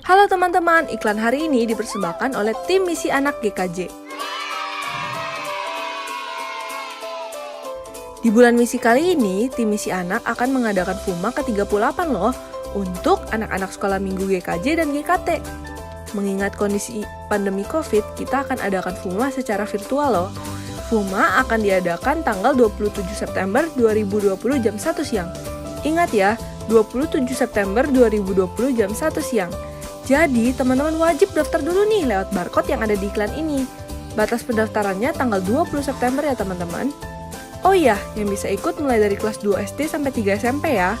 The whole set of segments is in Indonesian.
Halo teman-teman, iklan hari ini dipersembahkan oleh tim Misi Anak GKJ. Di bulan misi kali ini, tim Misi Anak akan mengadakan FUMA ke-38 loh untuk anak-anak sekolah minggu GKJ dan GKT. Mengingat kondisi pandemi COVID, kita akan adakan FUMA secara virtual loh. FUMA akan diadakan tanggal 27 September 2020 jam 1 siang. Ingat ya, 27 September 2020 jam 1 siang. Jadi, teman-teman wajib daftar dulu nih lewat barcode yang ada di iklan ini. Batas pendaftarannya tanggal 20 September ya teman-teman. Oh iya, yang bisa ikut mulai dari kelas 2 SD sampai 3 SMP ya.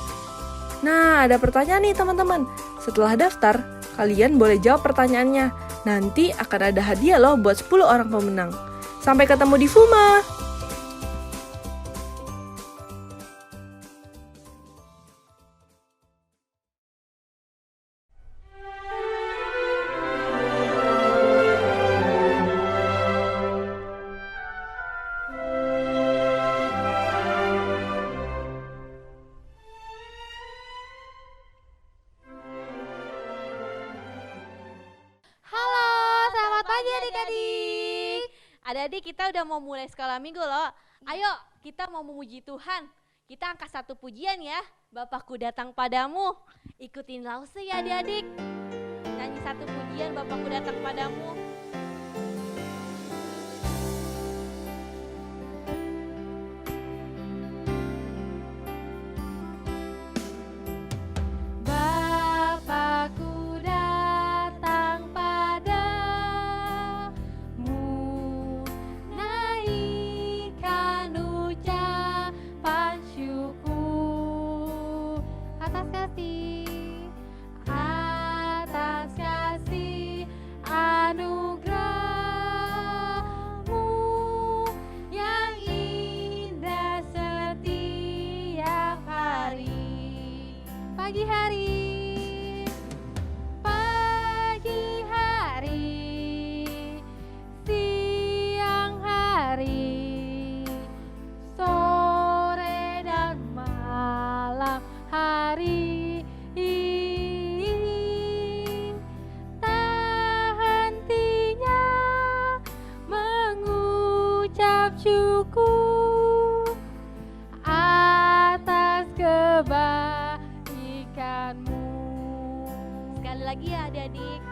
Nah, ada pertanyaan nih teman-teman. Setelah daftar, kalian boleh jawab pertanyaannya. Nanti akan ada hadiah loh buat 10 orang pemenang. Sampai ketemu di FUMA! Adik-adik, kita udah mau mulai sekolah minggu loh. Ayo, kita mau memuji Tuhan. Kita angkat satu pujian ya. Bapakku datang padamu. Ikutin Lause ya adik-adik. Nyanyi satu pujian, Bapakku datang padamu. Pagi hari, siang hari, sore dan malam hari, tak hentinya mengucap syukur atas kebaikanmu. Sekali lagi ya adik-adik.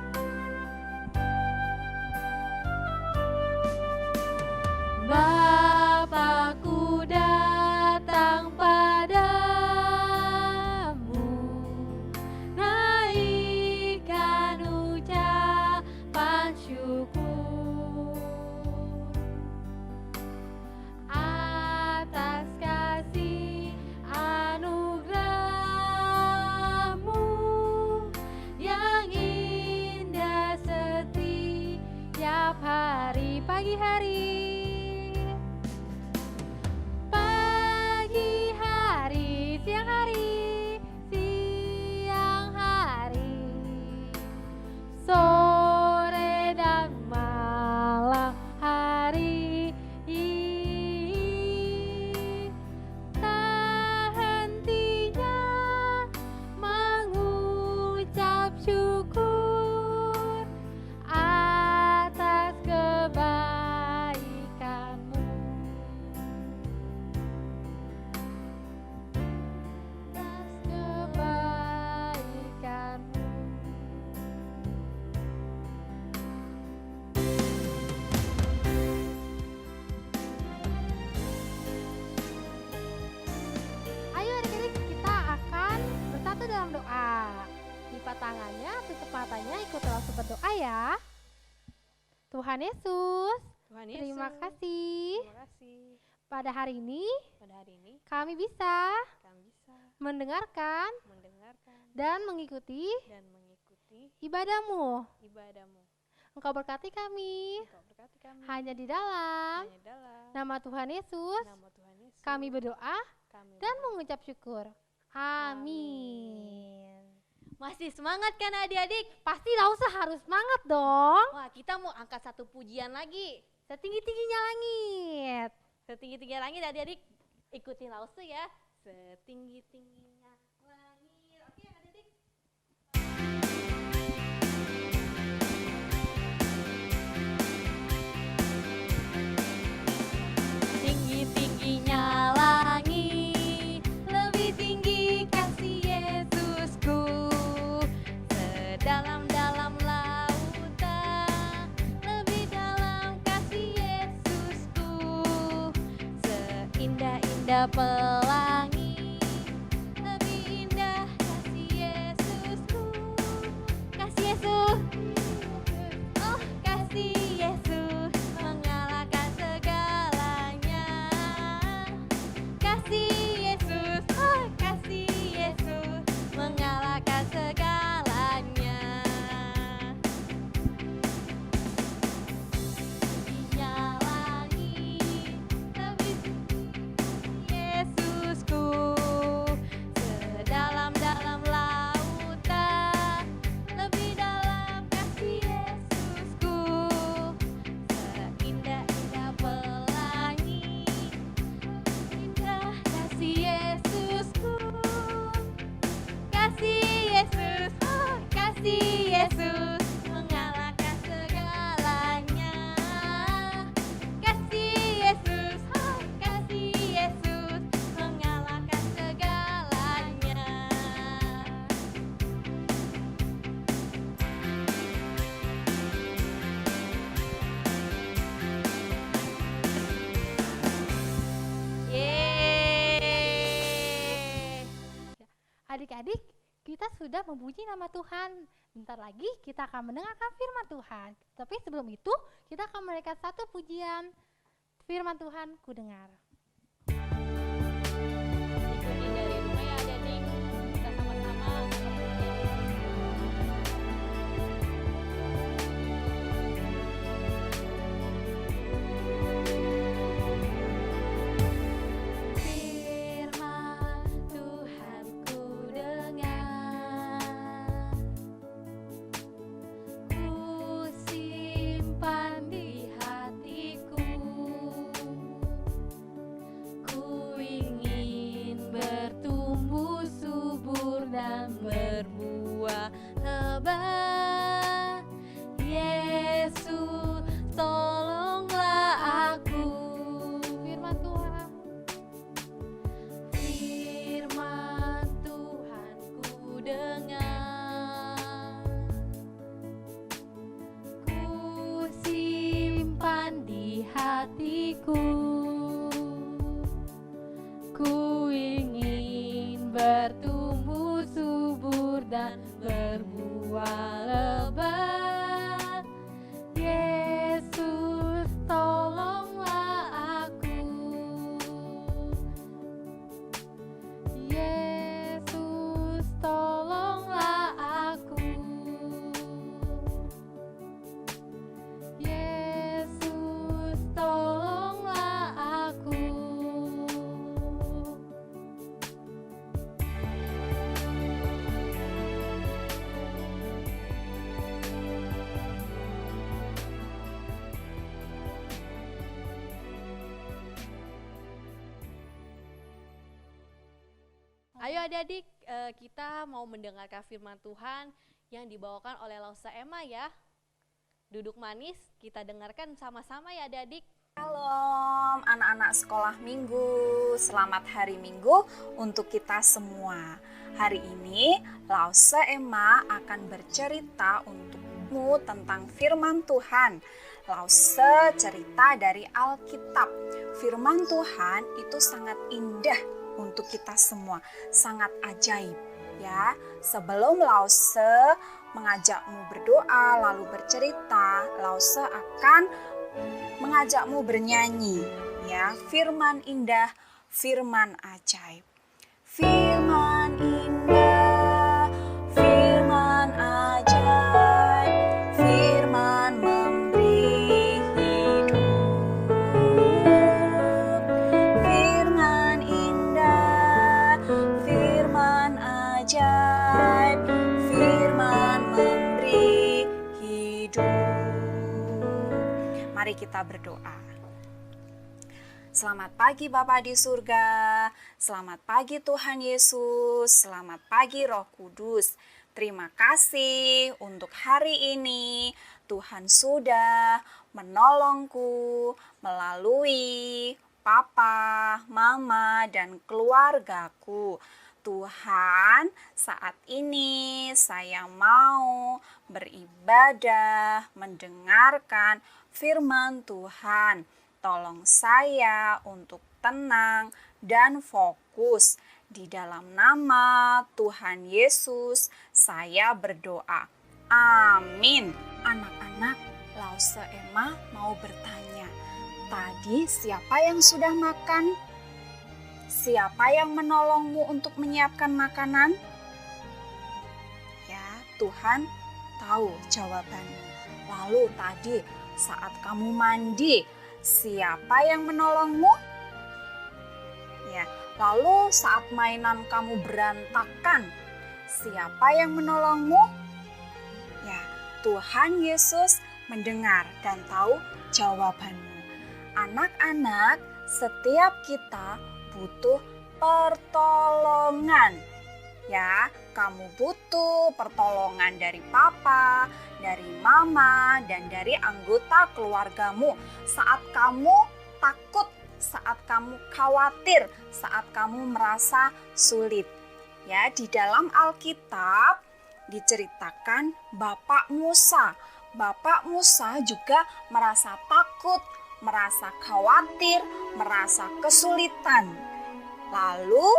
Bapakku datang padamu, naikkan ucapan syukur atas kasih anugerahmu yang indah setiap hari. Pagi hari, siang hari, sore dan malam hari, tak hentinya mengucap syukur atas kebaikanmu. Ayo adik-adik, kita akan bersatu dalam doa. Lipat tangannya, tutup matanya, ikutlah berdoa ya. Tuhan Yesus, terima kasih. Pada hari ini kami bisa mendengarkan dan mengikuti ibadahmu. Engkau berkati kami. Hanya di dalam nama Tuhan Yesus kami berdoa dan mengucap syukur. Amin. Masih semangat kan adik-adik? Pasti Lause harus semangat dong. Wah, kita mau angkat satu pujian lagi. Setinggi-tingginya langit. Setinggi-tingginya langit adik-adik. Ikutin Lause ya. Setinggi-tingginya langit. Oke adik-adik. indah pelangi, lebih indah kasih Yesusku. Kasih Yesus, oh kasih Yesus mengalahkan segalanya. Kasih Yesus, oh kasih Yesus mengalahkan segalanya. Tingginya langit, lebih Yesusku, sedalam-dalam lautan, lebih dalam kasih Yesusku, seindah-indah pelangi, indah kasih Yesusku. Kasih Yesus, oh kasih Yesus mengalahkan segalanya. Kasih Yesus, oh kasih Yesus mengalahkan segalanya. Yeay. Adik-adik, kita sudah memuji nama Tuhan. Bentar lagi kita akan mendengarkan firman Tuhan. Tapi sebelum itu, kita akan menaikkan satu pujian. Firman Tuhan ku dengar. Ikutin dari rumah ya adik-adik. Kita sama-sama firman Tuhan ku dengar, ku simpan di hatiku, ku ingin bertumbuh subur dan berbuah lebat. Yesus, tolonglah aku. Firman Tuhan. Firman Tuhan ku dengar, ku simpan di hatiku, ku ingin bertumbuh subur dan berbuah lebat. Yesus, tolonglah aku. Yesus, tolonglah aku. Yesus, tolonglah aku. Ayo adik-adik, kita mau mendengarkan firman Tuhan yang dibawakan oleh Lausa Emma ya. Duduk manis, kita dengarkan sama-sama ya adik-adik. Shalom anak-anak sekolah minggu, selamat hari minggu untuk kita semua. Hari ini Lausa Emma akan bercerita untukmu tentang firman Tuhan. Lause cerita dari Alkitab. Firman Tuhan itu sangat indah untuk kita semua, sangat ajaib ya. Sebelum Lause mengajakmu berdoa lalu bercerita, Lause akan mengajakmu bernyanyi ya. Firman indah, firman ajaib. Firman indah, firman ajaib, firman memberi hidup. Firman indah, firman ajaib, firman memberi hidup. Mari kita berdoa. Selamat pagi Bapa di surga, selamat pagi Tuhan Yesus, selamat pagi Roh Kudus. Terima kasih untuk hari ini Tuhan sudah menolongku melalui Papa, Mama, dan keluargaku. Tuhan, saat ini saya mau beribadah, mendengarkan firman Tuhan. Tolong saya untuk tenang dan fokus. Di dalam nama Tuhan Yesus, saya berdoa. Amin. Anak-anak, Lause Emma mau bertanya, tadi siapa yang sudah makan? Siapa yang menolongmu untuk menyiapkan makanan? Ya, Tuhan tahu jawabanmu. Lalu tadi saat kamu mandi, siapa yang menolongmu? Ya, lalu saat mainan kamu berantakan, siapa yang menolongmu? Ya, Tuhan Yesus mendengar dan tahu jawabanmu. Anak-anak, setiap kita butuh pertolongan. Ya, kamu butuh pertolongan dari papa, dari mama, dan dari anggota keluargamu saat kamu takut, saat kamu khawatir, saat kamu merasa sulit. Ya, di dalam Alkitab diceritakan Bapak Musa. Bapak Musa juga merasa takut, merasa khawatir, merasa kesulitan. Lalu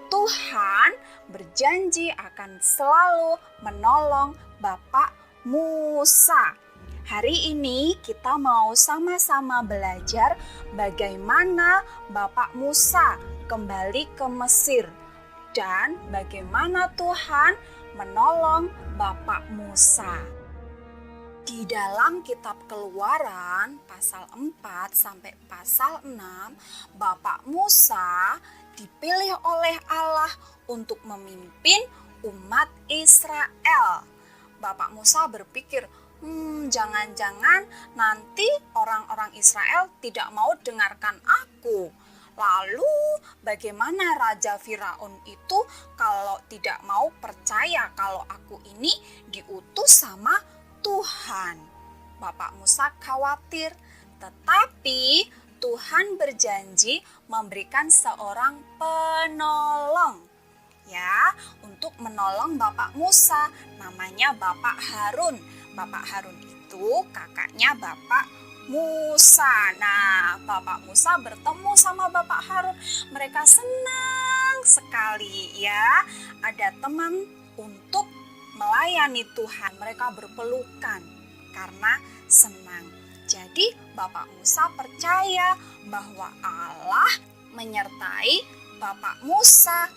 Tuhan berjanji akan selalu menolong Bapak Musa. Hari ini kita mau sama-sama belajar bagaimana Bapak Musa kembali ke Mesir dan bagaimana Tuhan menolong Bapak Musa. Di dalam kitab Keluaran pasal 4 sampai pasal 6, Bapak Musa dipilih oleh Allah untuk memimpin umat Israel. Bapak Musa berpikir, jangan-jangan nanti orang-orang Israel tidak mau dengarkan aku. Lalu bagaimana Raja Firaun itu kalau tidak mau percaya kalau aku ini diutus sama Tuhan? Bapak Musa khawatir, tetapi Tuhan berjanji memberikan seorang penolong. Ya, untuk menolong Bapak Musa, namanya Bapak Harun. Bapak Harun itu kakaknya Bapak Musa. Nah, Bapak Musa bertemu sama Bapak Harun. Mereka senang sekali ya. Ada teman untuk melayani Tuhan. Mereka berpelukan karena senang. Jadi Bapak Musa percaya bahwa Allah menyertai Bapak Musa.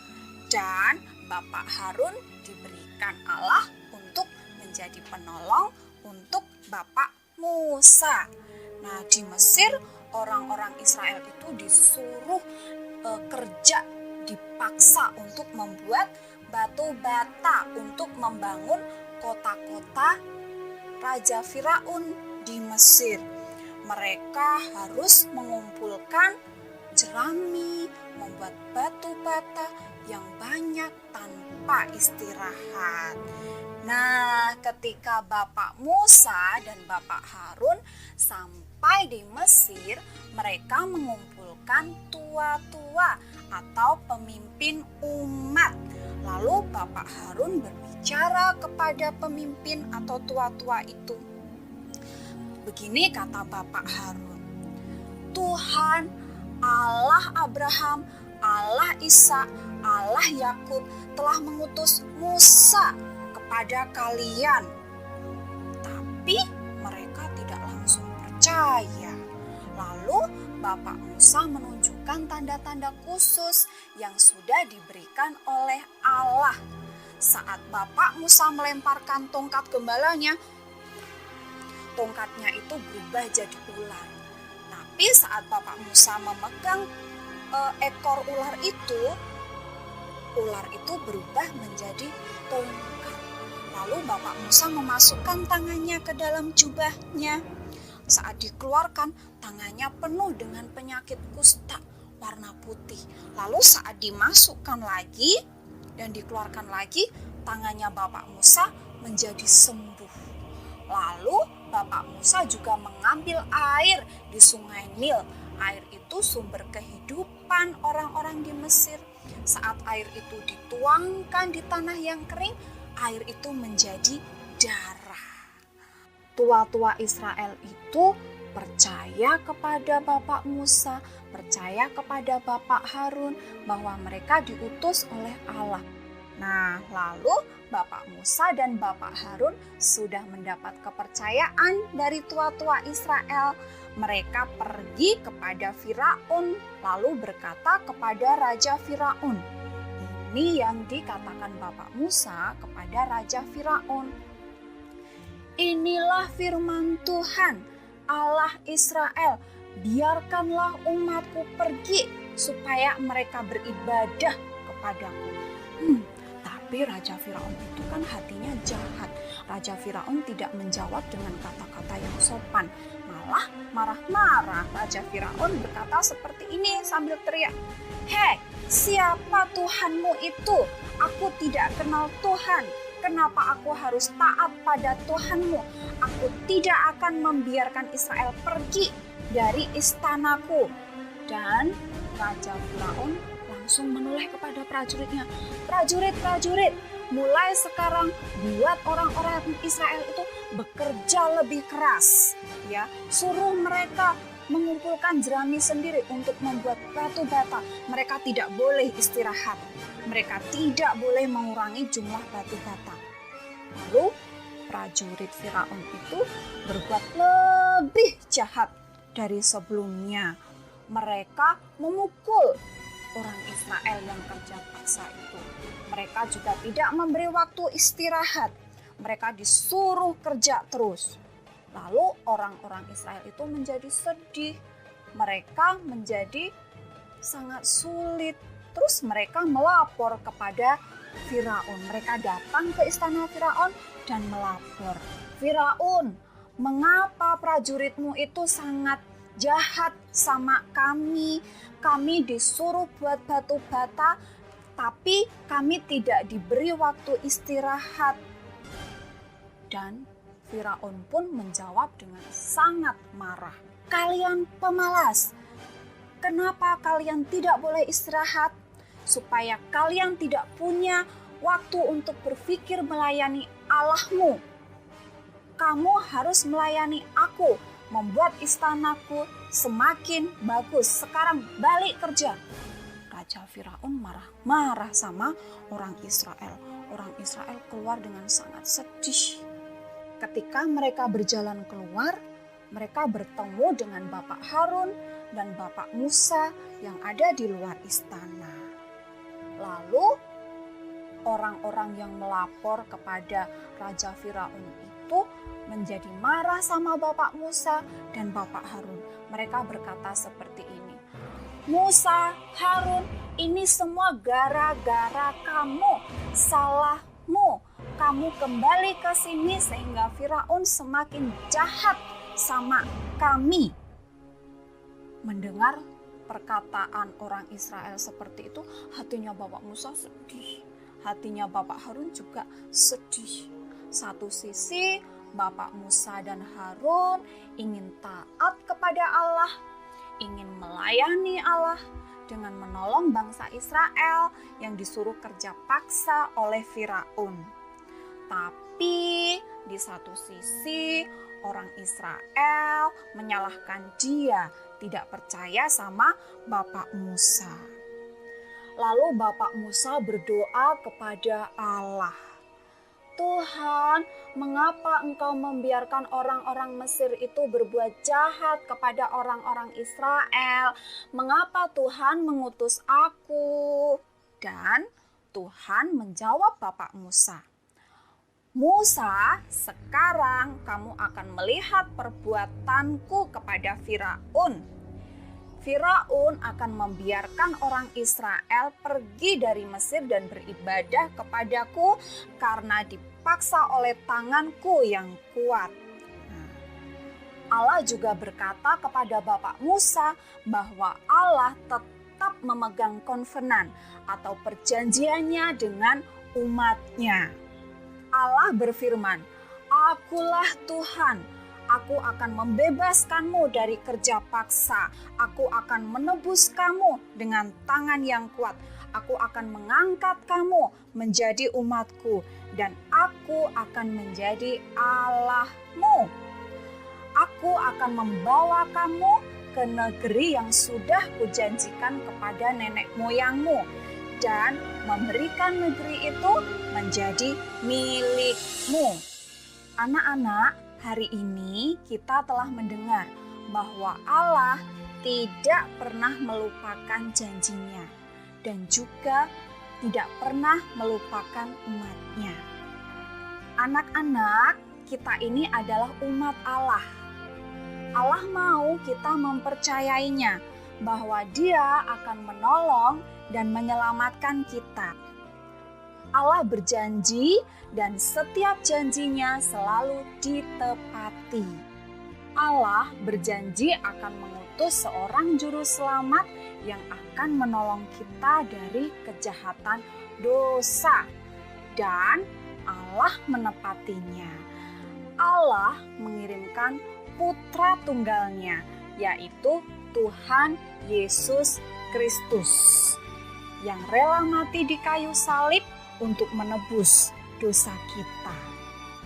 Dan Bapak Harun diberikan Allah untuk menjadi penolong untuk Bapak Musa. Nah, di Mesir orang-orang Israel itu disuruh kerja, dipaksa untuk membuat batu bata untuk membangun kota-kota Raja Firaun di Mesir. Mereka harus mengumpulkan jerami, membuat batu bata yang banyak tanpa istirahat. Nah, ketika Bapak Musa dan Bapak Harun sampai di Mesir, mereka mengumpulkan tua-tua atau pemimpin umat. Lalu Bapak Harun berbicara kepada pemimpin atau tua-tua itu. Begini kata Bapak Harun, Tuhan Allah Abraham, Allah Ishak, Allah Yakub telah mengutus Musa kepada kalian. Tapi mereka tidak langsung percaya. Lalu Bapak Musa menunjukkan tanda-tanda khusus yang sudah diberikan oleh Allah. Saat Bapak Musa melemparkan tongkat gembalanya, tongkatnya itu berubah jadi ular. Tapi saat Bapak Musa memegang ekor ular itu berubah menjadi tongkat. Lalu Bapak Musa memasukkan tangannya ke dalam jubahnya. Saat dikeluarkan, tangannya penuh dengan penyakit kusta warna putih. Lalu saat dimasukkan lagi dan dikeluarkan lagi, tangannya Bapak Musa menjadi sembuh. Lalu Bapak Musa juga mengambil air di sungai Nil. Air itu sumber kehidupan orang-orang di Mesir. Saat air itu dituangkan di tanah yang kering, air itu menjadi darah. Tua-tua Israel itu percaya kepada Bapak Musa, percaya kepada Bapak Harun bahwa mereka diutus oleh Allah. Nah, lalu Bapak Musa dan Bapak Harun sudah mendapat kepercayaan dari tua-tua Israel. Mereka pergi kepada Firaun, lalu berkata kepada Raja Firaun. Ini yang dikatakan Bapak Musa kepada Raja Firaun. Inilah firman Tuhan, Allah Israel, biarkanlah umatku pergi supaya mereka beribadah kepadaku. Tapi Raja Firaun itu kan hatinya jahat. Raja Firaun tidak menjawab dengan kata-kata yang sopan. Malah marah-marah. Raja Firaun berkata seperti ini sambil teriak. Hei, siapa Tuhanmu itu? Aku tidak kenal Tuhan. Kenapa aku harus taat pada Tuhanmu? Aku tidak akan membiarkan Israel pergi dari istanaku. Dan Raja Firaun langsung menoleh kepada prajuritnya. Prajurit, mulai sekarang buat orang-orang Israel itu bekerja lebih keras. Ya, suruh mereka mengumpulkan jerami sendiri untuk membuat batu bata. Mereka tidak boleh istirahat. Mereka tidak boleh mengurangi jumlah batu bata. Lalu prajurit Firaun itu berbuat lebih jahat dari sebelumnya. Mereka memukul orang Israel yang kerja paksa itu. Mereka juga tidak memberi waktu istirahat. Mereka disuruh kerja terus. Lalu orang-orang Israel itu menjadi sedih. Mereka menjadi sangat sulit. Terus mereka melapor kepada Firaun. Mereka datang ke istana Firaun dan melapor. Firaun, mengapa prajuritmu itu sangat jahat sama kami? Kami disuruh buat batu bata, tapi kami tidak diberi waktu istirahat. Dan Firaun pun menjawab dengan sangat marah. Kalian pemalas, kenapa kalian tidak boleh istirahat? Supaya kalian tidak punya waktu untuk berpikir melayani Allahmu. Kamu harus melayani aku, membuat istanaku semakin bagus. Sekarang balik kerja. Raja Firaun marah-marah sama orang Israel. Orang Israel keluar dengan sangat sedih. Ketika mereka berjalan keluar, mereka bertemu dengan Bapak Harun dan Bapak Musa yang ada di luar istana. Lalu orang-orang yang melapor kepada Raja Firaun itu menjadi marah sama Bapak Musa dan Bapak Harun. Mereka berkata seperti ini. Musa, Harun, ini semua gara-gara kamu, salahmu. Kamu kembali ke sini sehingga Firaun semakin jahat sama kami. Mendengar perkataan orang Israel seperti itu, hatinya Bapak Musa sedih. Hatinya Bapak Harun juga sedih. Satu sisi Bapak Musa dan Harun ingin taat kepada Allah, ingin melayani Allah dengan menolong bangsa Israel yang disuruh kerja paksa oleh Firaun. Tapi di satu sisi orang Israel menyalahkan dia, tidak percaya sama Bapak Musa. Lalu Bapak Musa berdoa kepada Allah. Tuhan, mengapa engkau membiarkan orang-orang Mesir itu berbuat jahat kepada orang-orang Israel? Mengapa Tuhan mengutus aku? Dan Tuhan menjawab Bapak Musa. Musa, sekarang kamu akan melihat perbuatanku kepada Firaun. Firaun akan membiarkan orang Israel pergi dari Mesir dan beribadah kepadaku karena dipaksa oleh tanganku yang kuat. Allah juga berkata kepada Bapak Musa bahwa Allah tetap memegang konvenan atau perjanjiannya dengan umatnya. Allah berfirman, "Akulah Tuhan. Aku akan membebaskanmu dari kerja paksa. Aku akan menebus kamu dengan tangan yang kuat. Aku akan mengangkat kamu menjadi umatku dan aku akan menjadi Allahmu." Aku akan membawa kamu ke negeri yang sudah kujanjikan kepada nenek moyangmu dan memberikan negeri itu menjadi milikmu. Anak-anak, hari ini kita telah mendengar bahwa Allah tidak pernah melupakan janjinya dan juga tidak pernah melupakan umatnya. Anak-anak, kita ini adalah umat Allah. Allah mau kita mempercayainya bahwa Dia akan menolong dan menyelamatkan kita. Allah berjanji dan setiap janjinya selalu ditepati. Allah berjanji akan mengutus seorang juru selamat yang akan menolong kita dari kejahatan dosa. Dan Allah menepatinya. Allah mengirimkan putra tunggalnya, yaitu Tuhan Yesus Kristus, yang rela mati di kayu salib untuk menebus dosa kita,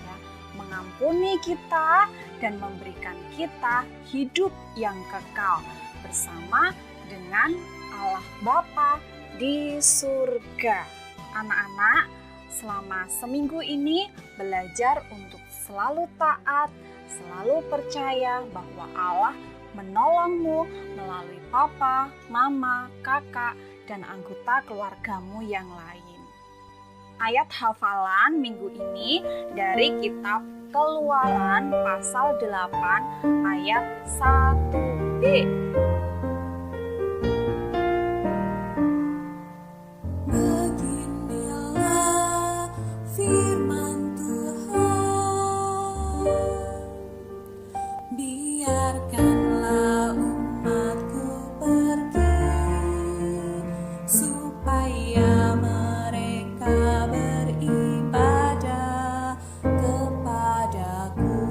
ya, mengampuni kita dan memberikan kita hidup yang kekal bersama dengan Allah Bapa di surga. Anak-anak, selama seminggu ini belajar untuk selalu taat, selalu percaya bahwa Allah menolongmu melalui papa, mama, kakak, dan anggota keluargamu yang lain. Ayat hafalan minggu ini dari kitab Keluaran pasal 8 ayat 1b. Beginilah firman Tuhan, biarkanlah umatku pergi, supaya mereka beribadah kepadaku.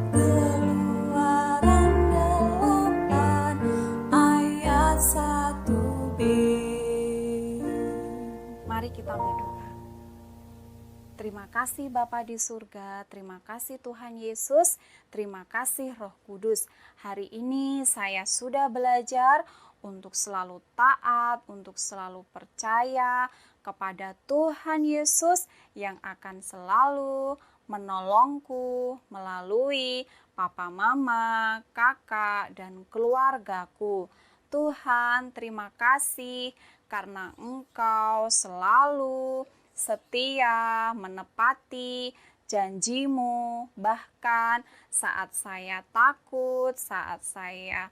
Keluaran 8 ayat 1b. Mari kita berdoa. Terima kasih Bapa di surga, terima kasih Tuhan Yesus, terima kasih Roh Kudus. Hari ini saya sudah belajar untuk selalu taat, untuk selalu percaya kepada Tuhan Yesus yang akan selalu menolongku melalui papa, mama, kakak, dan keluargaku. Tuhan, terima kasih karena Engkau selalu setia menepati janjimu, bahkan saat saya takut, saat saya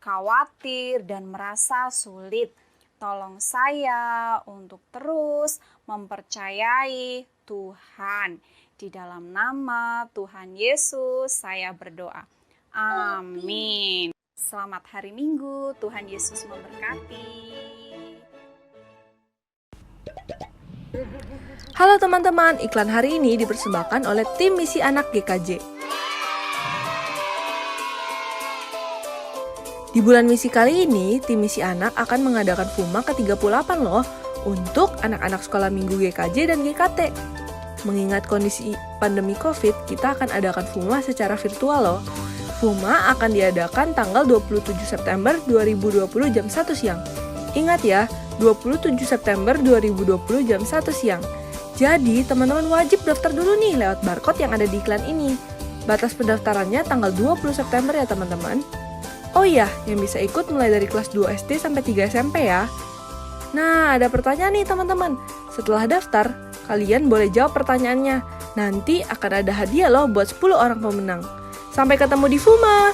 khawatir dan merasa sulit. Tolong saya untuk terus mempercayai Tuhan. Di dalam nama Tuhan Yesus saya berdoa. Amin. Selamat hari Minggu, Tuhan Yesus memberkati. Halo teman-teman, iklan hari ini dipersembahkan oleh tim Misi Anak GKJ. Di bulan misi kali ini, tim Misi Anak akan mengadakan FUMA ke-38 loh untuk anak-anak sekolah minggu GKJ dan GKT. Mengingat kondisi pandemi COVID, kita akan adakan FUMA secara virtual loh. FUMA akan diadakan tanggal 27 September 2020 jam 1 siang. Ingat ya, 27 September 2020 jam 1 siang. Jadi, teman-teman wajib daftar dulu nih lewat barcode yang ada di iklan ini. Batas pendaftarannya tanggal 20 September ya teman-teman. Oh iya, yang bisa ikut mulai dari kelas 2 SD sampai 3 SMP ya. Nah, ada pertanyaan nih teman-teman. Setelah daftar, kalian boleh jawab pertanyaannya. Nanti akan ada hadiah loh buat 10 orang pemenang. Sampai ketemu di FUMA!